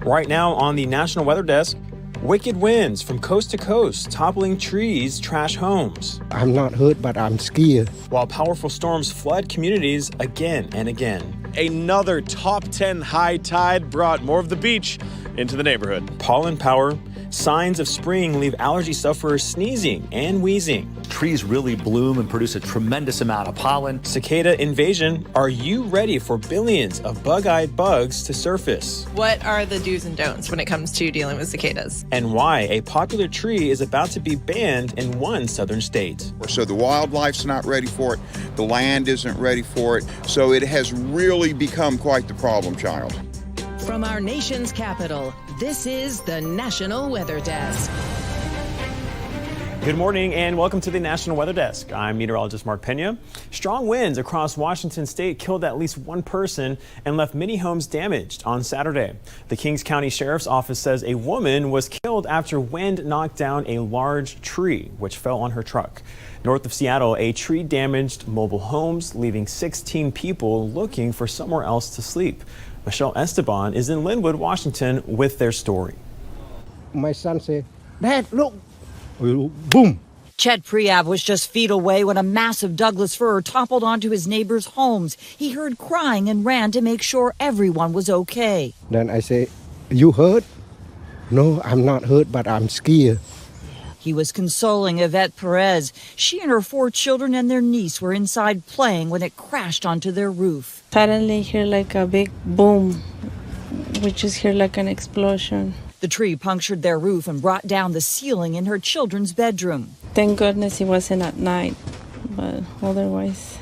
Right now on the National Weather Desk, wicked winds from coast to coast, toppling trees, trash homes. I'm not hurt, but I'm scared. While powerful storms flood communities again and again. Another top 10 high tide brought more of the beach into the neighborhood. Pollen power, signs of spring leave allergy sufferers sneezing and wheezing. Trees really bloom and produce a tremendous amount of pollen. Cicada invasion. Are you ready for billions of bug-eyed bugs to surface? What are the do's and don'ts when it comes to dealing with cicadas? And why a popular tree is about to be banned in one southern state. So the wildlife's not ready for it, the land isn't ready for it, so it has really become quite the problem child. From our nation's capital, this is the National Weather Desk. Good morning and welcome to the National Weather Desk. I'm meteorologist Mark Pena. Strong winds across Washington state killed at least one person and left many homes damaged on Saturday. The Kings County Sheriff's Office says a woman was killed after wind knocked down a large tree, which fell on her truck. North of Seattle, a tree damaged mobile homes, leaving 16 people looking for somewhere else to sleep. Michelle Esteban is in Linwood, Washington with their story. My son said, "Dad, look." Boom. Chet Priab was just feet away when a massive Douglas fir toppled onto his neighbors' homes. He heard crying and ran to make sure everyone was okay. Then I say, "You hurt?" "No, I'm not hurt, but I'm scared." He was consoling Yvette Perez. She and her 4 children and their niece were inside playing when it crashed onto their roof. Suddenly hear like a big boom. We just hear like an explosion. The tree punctured their roof and brought down the ceiling in her children's bedroom. Thank goodness it wasn't at night, but otherwise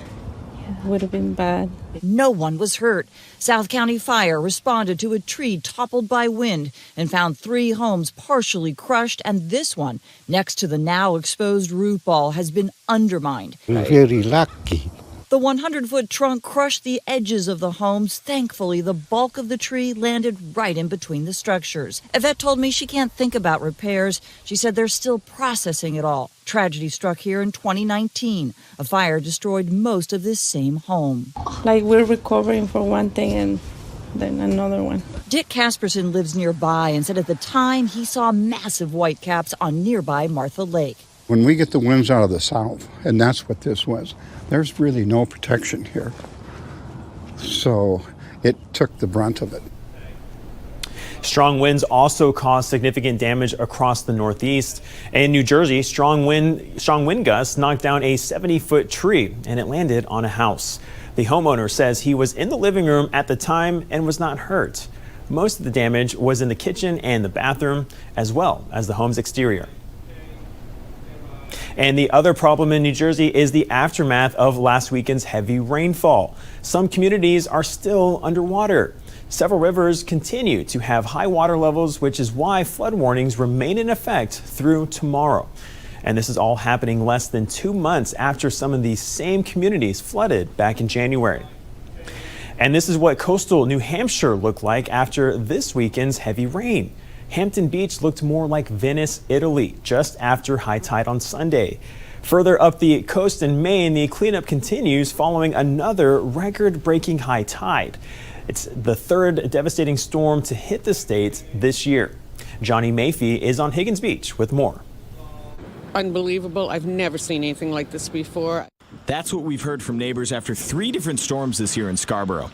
it would have been bad. No one was hurt. South County Fire responded to a tree toppled by wind and found 3 homes partially crushed, and this one, next to the now exposed roof ball, has been undermined. We're very lucky. The 100-foot trunk crushed the edges of the homes. Thankfully, the bulk of the tree landed right in between the structures. Yvette told me she can't think about repairs. She said they're still processing it all. Tragedy struck here in 2019. A fire destroyed most of this same home. Like we're recovering for one thing and then another one. Dick Casperson lives nearby and said at the time he saw massive white caps on nearby Martha Lake. When we get the winds out of the south, and that's what this was, there's really no protection here. So it took the brunt of it. Strong winds also caused significant damage across the Northeast. In New Jersey, strong wind gusts knocked down a 70-foot tree and it landed on a house. The homeowner says he was in the living room at the time and was not hurt. Most of the damage was in the kitchen and the bathroom, as well as the home's exterior. And the other problem in New Jersey is the aftermath of last weekend's heavy rainfall. Some communities are still underwater. Several rivers continue to have high water levels, which is why flood warnings remain in effect through tomorrow. And this is all happening less than 2 months after some of these same communities flooded back in January. And this is what coastal New Hampshire looked like after this weekend's heavy rain. Hampton Beach looked more like Venice, Italy, just after high tide on Sunday. Further up the coast in Maine, the cleanup continues following another record-breaking high tide. It's the 3rd devastating storm to hit the state this year. Johnny Mayfie is on Higgins Beach with more. Unbelievable. I've never seen anything like this before. That's what we've heard from neighbors after 3 different storms this year in Scarborough.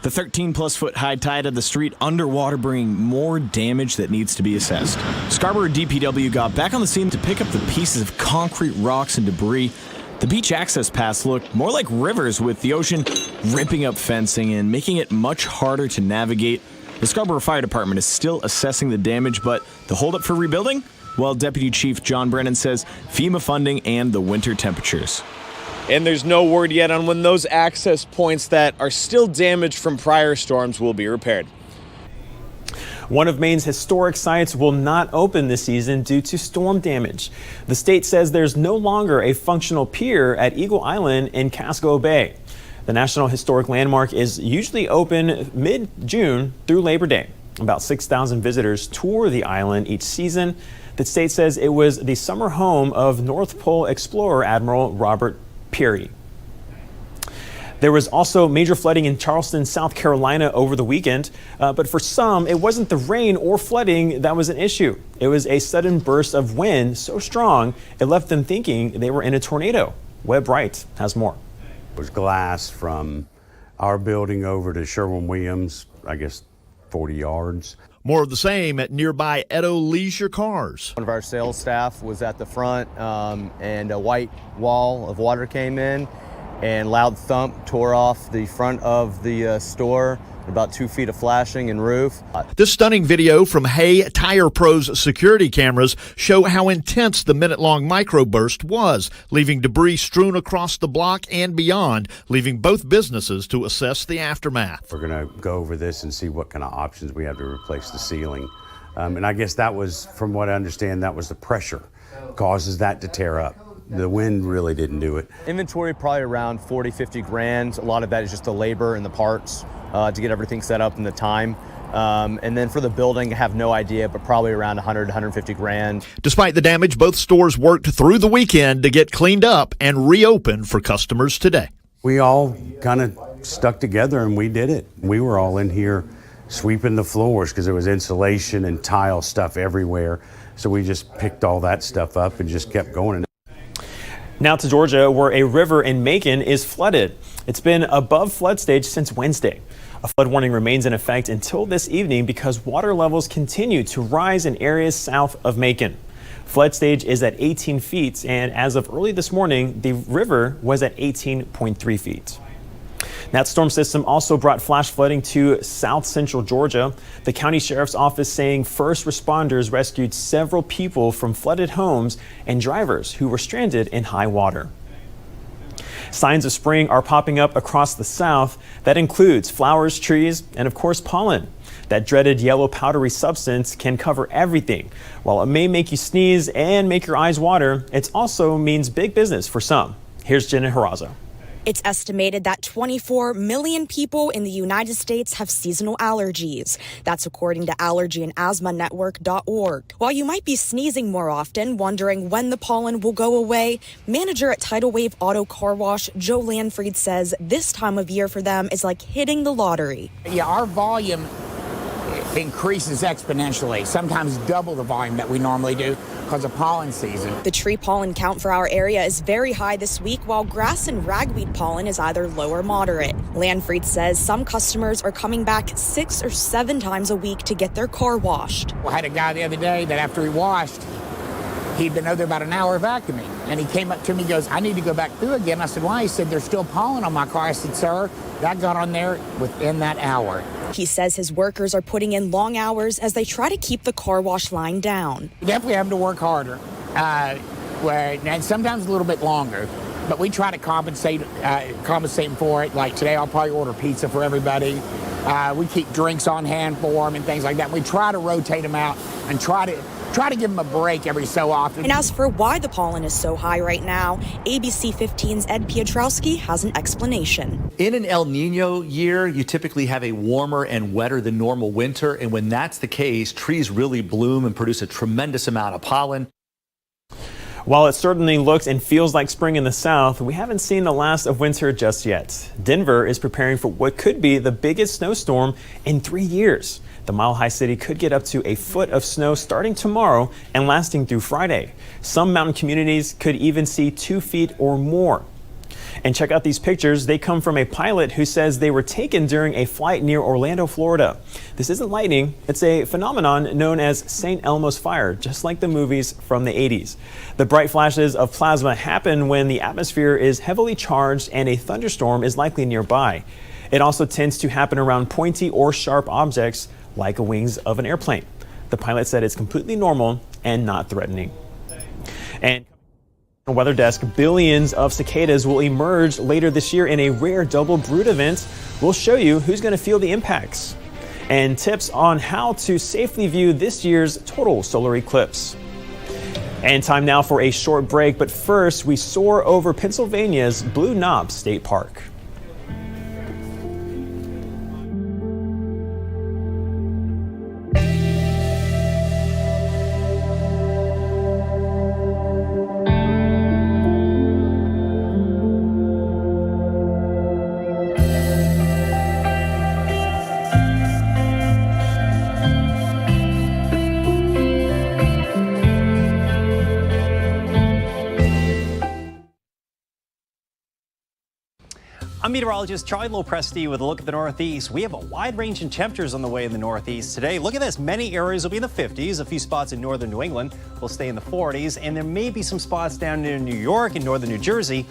The 13-plus foot high tide of the street underwater, bringing more damage that needs to be assessed. Scarborough DPW got back on the scene to pick up the pieces of concrete, rocks, and debris. The beach access paths look more like rivers, with the ocean ripping up fencing and making it much harder to navigate. The Scarborough Fire Department is still assessing the damage, but the holdup for rebuilding? Well, Deputy Chief John Brennan says FEMA funding and the winter temperatures. And there's no word yet on when those access points that are still damaged from prior storms will be repaired. One of Maine's historic sites will not open this season due to storm damage. The state says there's no longer a functional pier at Eagle Island in Casco Bay. The National Historic Landmark is usually open mid-June through Labor Day. About 6,000 visitors tour the island each season. The state says it was the summer home of North Pole explorer Admiral Robert Peary. There was also major flooding in Charleston, South Carolina over the weekend. But for some, it wasn't the rain or flooding that was an issue. It was a sudden burst of wind so strong it left them thinking they were in a tornado. Webb Wright has more. It was glass from our building over to Sherwin-Williams, I guess 40 yards. More of the same at nearby Edo Leisure Cars. One of our sales staff was at the front and a white wall of water came in and loud thump tore off the front of the store, about 2 feet of flashing and roof. This stunning video from Hay Tire Pro's security cameras show how intense the minute-long microburst was, leaving debris strewn across the block and beyond, leaving both businesses to assess the aftermath. We're going to go over this and see what kind of options we have to replace the ceiling. And I guess that was, from what I understand, that was the pressure causes that to tear up. The wind really didn't do it. Inventory probably around 40, 50 grand. A lot of that is just the labor and the parts to get everything set up and the time. And then for the building, I have no idea, but probably around 100, 150 grand. Despite the damage, both stores worked through the weekend to get cleaned up and reopened for customers today. We all kind of stuck together and we did it. We were all in here sweeping the floors because there was insulation and tile stuff everywhere. So we just picked all that stuff up and just kept going. Now to Georgia, where a river in Macon is flooded. It's been above flood stage since Wednesday. A flood warning remains in effect until this evening because water levels continue to rise in areas south of Macon. Flood stage is at 18 feet, and as of early this morning, the river was at 18.3 feet. That storm system also brought flash flooding to south central Georgia. The county sheriff's office saying first responders rescued several people from flooded homes and drivers who were stranded in high water. Signs of spring are popping up across the south. That includes flowers, trees, and of course pollen. That dreaded yellow powdery substance can cover everything. While it may make you sneeze and make your eyes water, it also means big business for some. Here's Jenna Harazo. It's estimated that 24 million people in the United States have seasonal allergies. That's according to allergyandasthmanetwork.org. While you might be sneezing more often, wondering when the pollen will go away, manager at Tidal Wave Auto Car Wash, Joe Lanfried, says this time of year for them is like hitting the lottery. Yeah, our volume increases exponentially, sometimes double the volume that we normally do because of pollen season. The tree pollen count for our area is very high this week, while grass and ragweed pollen is either low or moderate. Lanfried says some customers are coming back 6 or 7 times a week to get their car washed. I had a guy the other day that after he washed, he'd been over there about an hour vacuuming, and he came up to me and goes, I need to go back through again. I said, why? He said, there's still pollen on my car. I said, sir, that got on there within that hour. He says his workers are putting in long hours as they try to keep the car wash line down. We definitely have to work harder, and sometimes a little bit longer. But we try to compensate for it. Like today, I'll probably order pizza for everybody. We keep drinks on hand for them and things like that. We try to rotate them out and try to give them a break every so often. And as for why the pollen is so high right now, ABC 15's Ed Piotrowski has an explanation. In an El Nino year, you typically have a warmer and wetter than normal winter. And when that's the case, trees really bloom and produce a tremendous amount of pollen. While it certainly looks and feels like spring in the south, we haven't seen the last of winter just yet. Denver is preparing for what could be the biggest snowstorm in 3 years. The Mile High City could get up to a foot of snow starting tomorrow and lasting through Friday. Some mountain communities could even see 2 feet or more. And check out these pictures. They come from a pilot who says they were taken during a flight near Orlando, Florida. This isn't lightning. It's a phenomenon known as St. Elmo's fire, just like the movies from the 80s. The bright flashes of plasma happen when the atmosphere is heavily charged and a thunderstorm is likely nearby. It also tends to happen around pointy or sharp objects like the wings of an airplane. The pilot said it's completely normal and not threatening. And on Weather Desk, billions of cicadas will emerge later this year in a rare double brood event. We'll show you who's going to feel the impacts and tips on how to safely view this year's total solar eclipse. And time now for a short break, but first we soar over Pennsylvania's Blue Knob State Park. I'm meteorologist Charlie Lopresti with a look at the Northeast. We have a wide range in temperatures on the way in the Northeast today. Look at this. Many areas will be in the 50s. A few spots in northern New England will stay in the 40s. And there may be some spots down near New York and northern New Jersey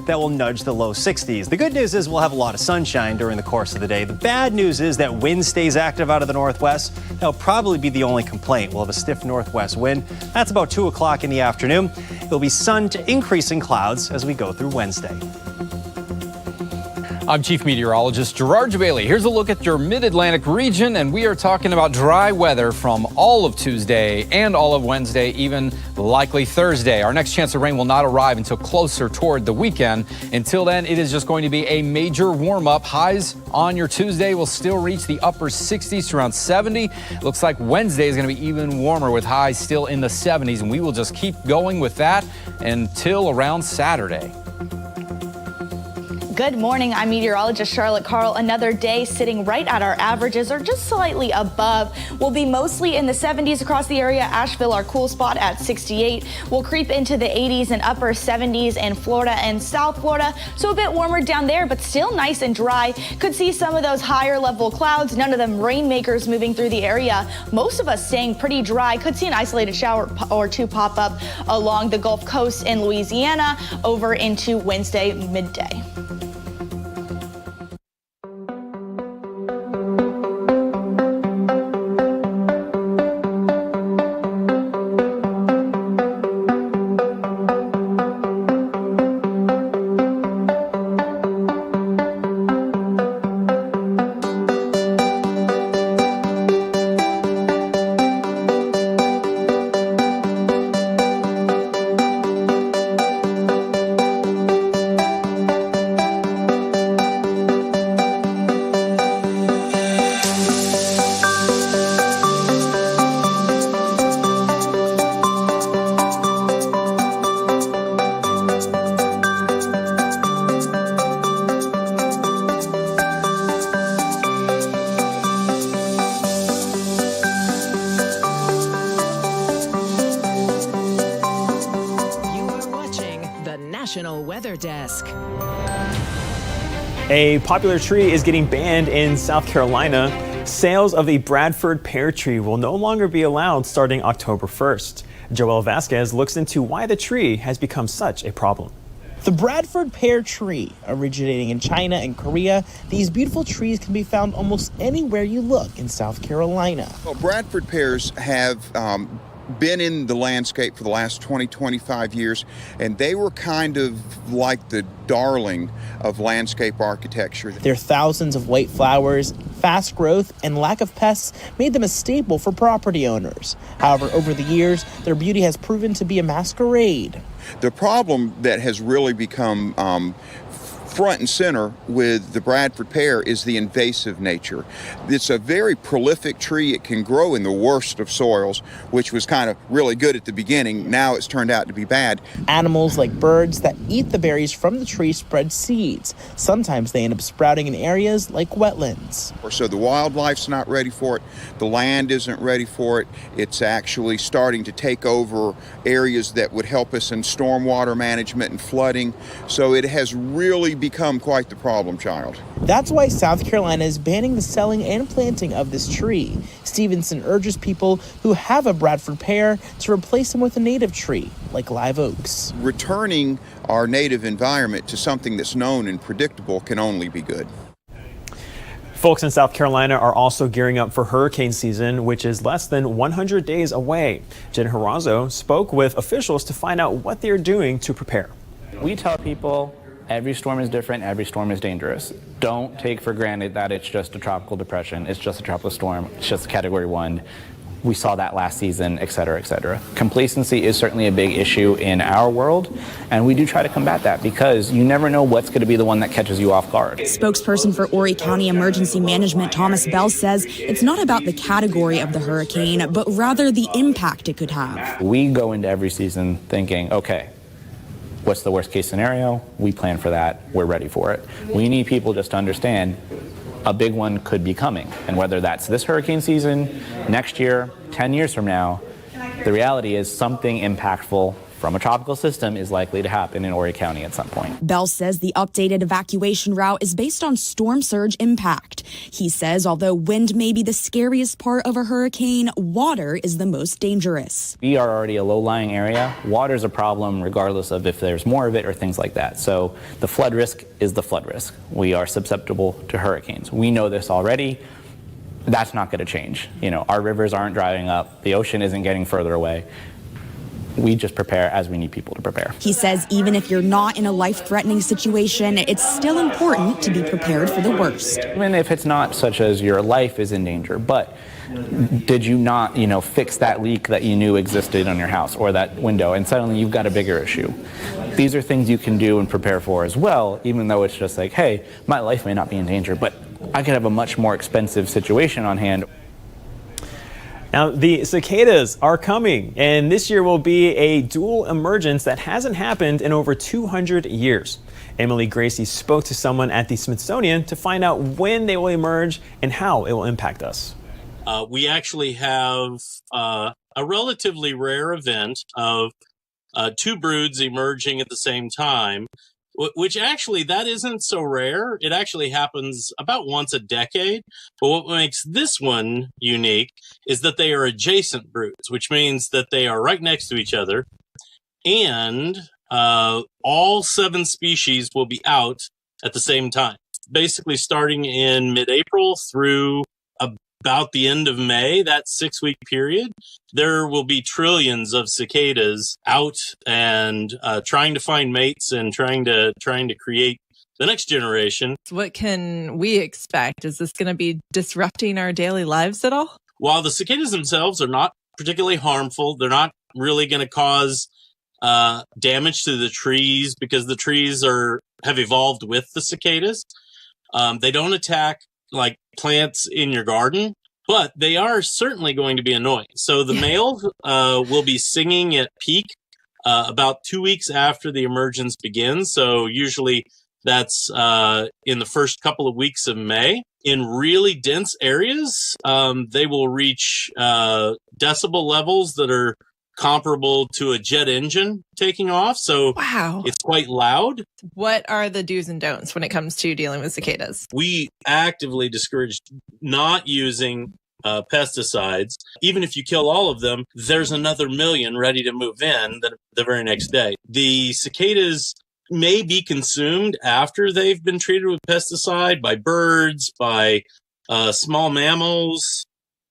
that will nudge the low 60s. The good news is we'll have a lot of sunshine during the course of the day. The bad news is that wind stays active out of the northwest. That'll probably be the only complaint. We'll have a stiff northwest wind. That's about 2 o'clock in the afternoon. It'll be sun to increasing clouds as we go through Wednesday. I'm Chief Meteorologist Gerard Bailey. Here's a look at your mid-Atlantic region, and we are talking about dry weather from all of Tuesday and all of Wednesday, even likely Thursday. Our next chance of rain will not arrive until closer toward the weekend. Until then, it is just going to be a major warm-up. Highs on your Tuesday will still reach the upper 60s to around 70. Looks like Wednesday is going to be even warmer with highs still in the 70s, and we will just keep going with that until around Saturday. Good morning. I'm meteorologist Charlotte Carl. Another day sitting right at our averages or just slightly above. We'll be mostly in the 70s across the area. Asheville, our cool spot at 68. We'll creep into the 80s and upper 70s in Florida and South Florida. So a bit warmer down there, but still nice and dry. Could see some of those higher level clouds. None of them rainmakers moving through the area. Most of us staying pretty dry. Could see an isolated shower or two pop up along the Gulf Coast in Louisiana over into Wednesday midday. National Weather Desk. A popular tree is getting banned in South Carolina. Sales of the Bradford pear tree will no longer be allowed starting October 1st. Joel Vasquez looks into why the tree has become such a problem. The Bradford pear tree, originating in China and Korea, these beautiful trees can be found almost anywhere you look in South Carolina. Well, Bradford pears have been in the landscape for the last 25 years, and they were kind of like the darling of landscape architecture. Their thousands of white flowers, fast growth, and lack of pests made them a staple for property owners. However, over the years, their beauty has proven to be a masquerade. The problem that has really become front and center with the Bradford pear is the invasive nature. It's a very prolific tree. It can grow in the worst of soils, which was kind of really good at the beginning. Now it's turned out to be bad. Animals like birds that eat the berries from the tree spread seeds. Sometimes they end up sprouting in areas like wetlands. So the wildlife's not ready for it. The land isn't ready for it. It's actually starting to take over areas that would help us in stormwater management and flooding. So it has really become quite the problem child. That's why South Carolina is banning the selling and planting of this tree. Stevenson urges people who have a Bradford pear to replace them with a native tree, like live oaks. Returning our native environment to something that's known and predictable can only be good. Folks in South Carolina are also gearing up for hurricane season, which is less than 100 days away. Jen Harazo spoke with officials to find out what they're doing to prepare. We tell people every storm is different, every storm is dangerous. Don't take for granted that it's just a tropical depression, it's just a tropical storm, it's just a Category 1. We saw that last season, et cetera, et cetera. Complacency is certainly a big issue in our world, and we do try to combat that because you never know what's going to be the one that catches you off guard. Spokesperson for Horry County Emergency Management, Thomas Bell, says it's not about the category of the hurricane, but rather the impact it could have. We go into every season thinking, okay, what's the worst case scenario? We plan for that. We're ready for it. We need people just to understand a big one could be coming. And whether that's this hurricane season, next year, 10 years from now, the reality is something impactful from a tropical system is likely to happen in Horry County at some point. Bell says the updated evacuation route is based on storm surge impact. He says although wind may be the scariest part of a hurricane, water is the most dangerous. We are already a low-lying area. Water's a problem regardless of if there's more of it or things like that. So the flood risk is the flood risk. We are susceptible to hurricanes. We know this already. That's not going to change. Our rivers aren't drying up. The ocean isn't getting further away. We just prepare as we need people to prepare. He says even if you're not in a life-threatening situation, it's still important to be prepared for the worst. Even if it's not such as your life is in danger, but did you not, fix that leak that you knew existed on your house or that window, and suddenly you've got a bigger issue. These are things you can do and prepare for as well, even though it's just like, hey, my life may not be in danger, but I could have a much more expensive situation on hand. Now, the cicadas are coming, and this year will be a dual emergence that hasn't happened in over 200 years. Emily Gracie spoke to someone at the Smithsonian to find out when they will emerge and how it will impact us. We actually have a relatively rare event of two broods emerging at the same time, which actually that isn't so rare. It actually happens about once a decade. But what makes this one unique is that they are adjacent broods, which means that they are right next to each other. And all 7 species will be out at the same time, basically starting in mid-April through about the end of May, that 6-week period. There will be trillions of cicadas out and trying to find mates and trying to create the next generation. What can we expect? Is this going to be disrupting our daily lives at all? While the cicadas themselves are not particularly harmful, they're not really going to cause damage to the trees because the trees have evolved with the cicadas. They don't attack like plants in your garden, but they are certainly going to be annoying. So the males will be singing at peak about 2 weeks after the emergence begins. So usually that's in the first couple of weeks of May. In really dense areas, they will reach decibel levels that are comparable to a jet engine taking off. So wow, it's quite loud. What are the do's and don'ts when it comes to dealing with cicadas? We actively discourage not using pesticides. Even if you kill all of them, there's another million ready to move in the very next day. The cicadas may be consumed after they've been treated with pesticide by birds, by small mammals,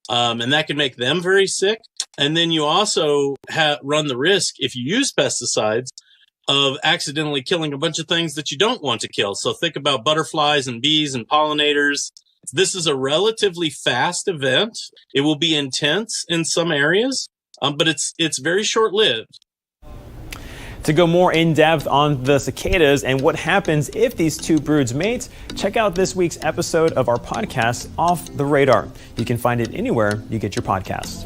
and that can make them very sick. And then you also run the risk, if you use pesticides, of accidentally killing a bunch of things that you don't want to kill. So think about butterflies and bees and pollinators. This is a relatively fast event. It will be intense in some areas, but it's very short-lived. To go more in depth on the cicadas and what happens if these two broods mate, check out this week's episode of our podcast, Off the Radar. You can find it anywhere you get your podcasts.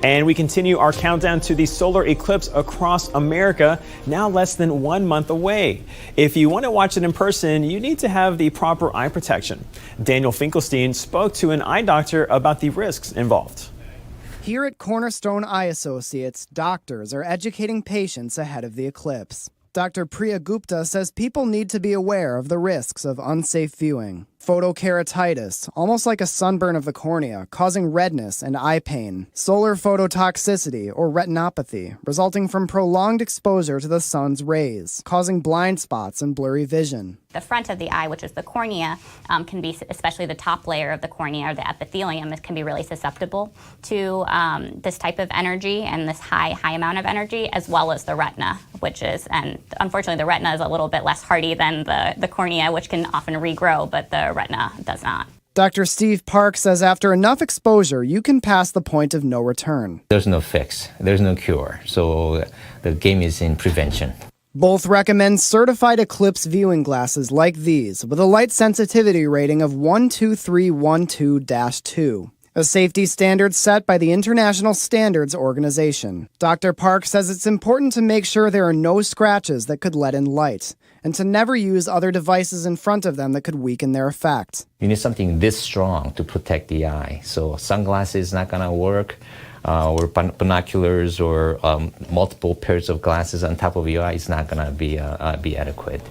And we continue our countdown to the solar eclipse across America, now less than 1 month away. If you want to watch it in person, you need to have the proper eye protection. Daniel Finkelstein spoke to an eye doctor about the risks involved. Here at Cornerstone Eye Associates, doctors are educating patients ahead of the eclipse. Dr. Priya Gupta says people need to be aware of the risks of unsafe viewing. Photokeratitis, almost like a sunburn of the cornea, causing redness and eye pain. Solar phototoxicity, or retinopathy, resulting from prolonged exposure to the sun's rays, causing blind spots and blurry vision. The front of the eye, which is the cornea, can be, especially the top layer of the cornea or the epithelium, can be really susceptible to this type of energy and this high amount of energy, as well as the retina, which is, and unfortunately the retina is a little bit less hardy than the cornea, which can often regrow, but the retina does not. Dr. Steve Park says after enough exposure, you can pass the point of no return. There's no fix, there's no cure, so the game is in prevention. Both recommend certified eclipse viewing glasses like these with a light sensitivity rating of 12312-2, a safety standard set by the International Standards Organization. Dr. Park says it's important to make sure there are no scratches that could let in light, and to never use other devices in front of them that could weaken their effect. You need something this strong to protect the eye, so sunglasses is not going to work. or binoculars or multiple pairs of glasses on top of your eye is not going to be adequate.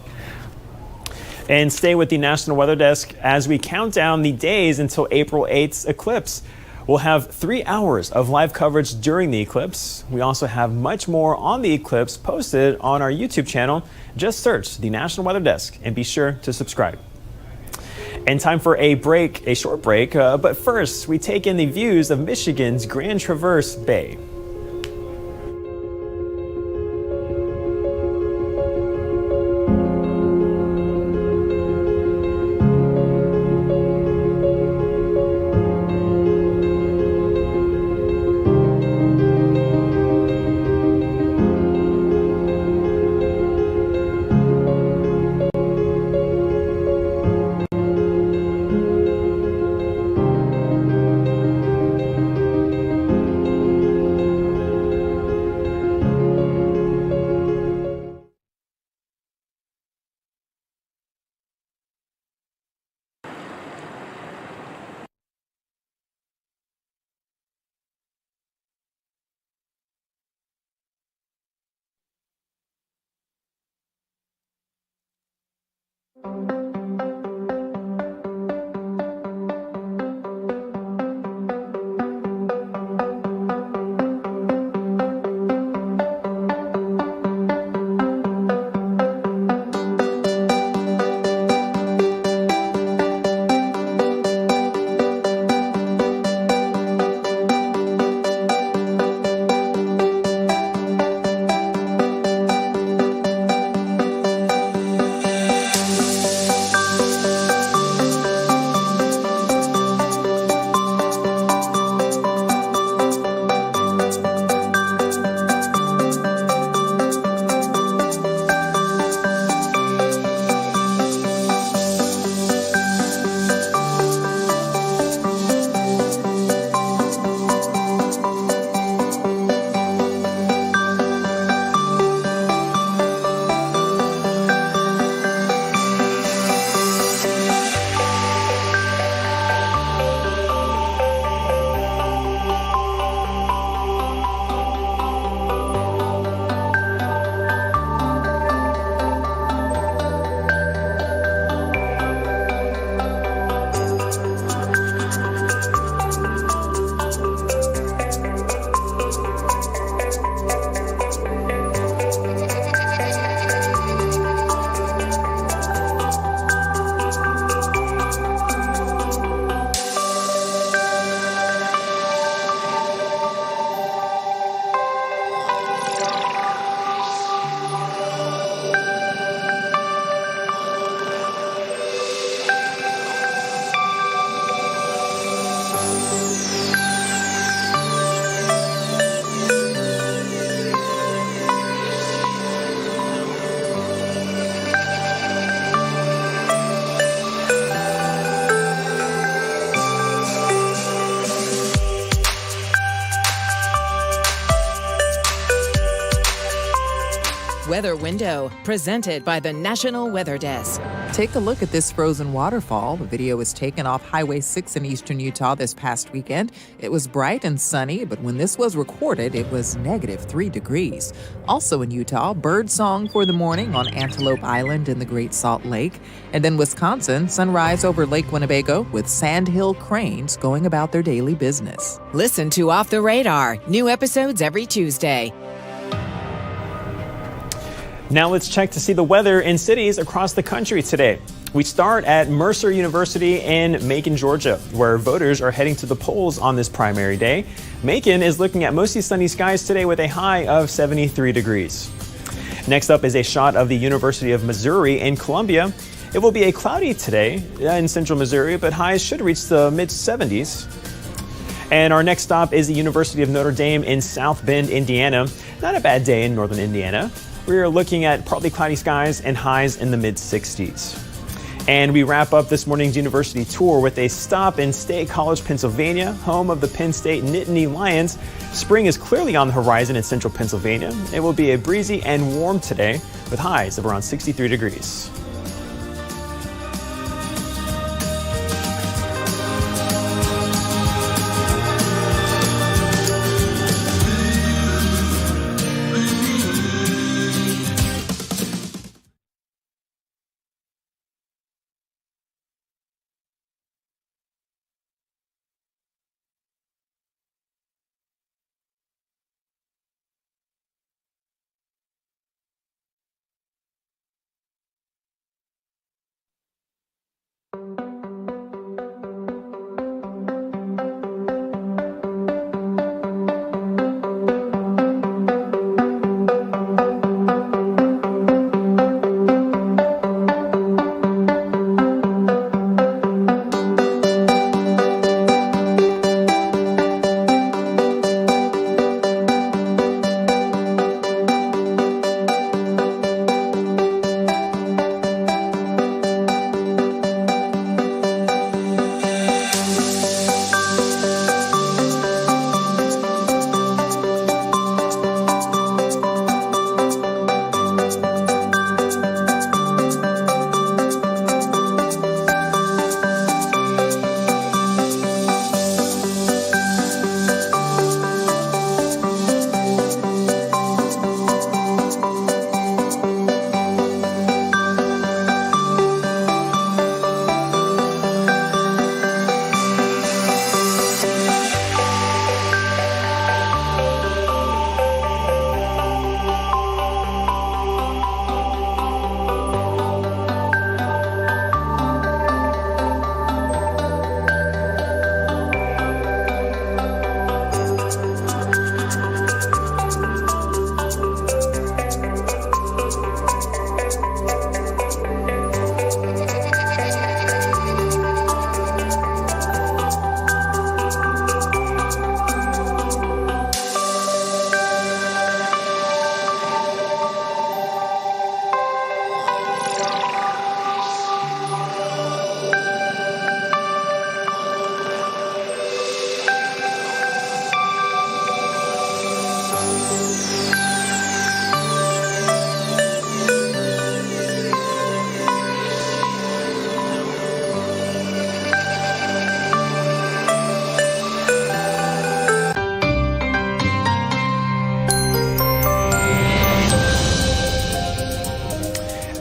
And stay with the National Weather Desk as we count down the days until April 8th's eclipse. We'll have 3 hours of live coverage during the eclipse. We also have much more on the eclipse posted on our YouTube channel. Just search the National Weather Desk and be sure to subscribe. And time for a break, a short break. But first, we take in the views of Michigan's Grand Traverse Bay. Weather Window, presented by the National Weather Desk. Take a look at this frozen waterfall. The video was taken off Highway 6 in eastern Utah this past weekend. It was bright and sunny, but when this was recorded, it was -3 degrees. Also in Utah, bird song for the morning on Antelope Island in the Great Salt Lake. And then Wisconsin, sunrise over Lake Winnebago with sandhill cranes going about their daily business. Listen to Off the Radar, new episodes every Tuesday. Now let's check to see the weather in cities across the country today. We start at Mercer University in Macon, Georgia, where voters are heading to the polls on this primary day. Macon is looking at mostly sunny skies today with a high of 73 degrees. Next up is a shot of the University of Missouri in Columbia. It will be a cloudy today in central Missouri, but highs should reach the mid-70s. And our next stop is the University of Notre Dame in South Bend, Indiana. Not a bad day in northern Indiana. We are looking at partly cloudy skies and highs in the mid-60s. And we wrap up this morning's university tour with a stop in State College, Pennsylvania, home of the Penn State Nittany Lions. Spring is clearly on the horizon in central Pennsylvania. It will be a breezy and warm today with highs of around 63 degrees.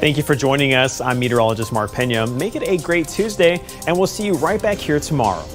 Thank you for joining us. I'm meteorologist Mark Pena. Make it a great Tuesday, and we'll see you right back here tomorrow.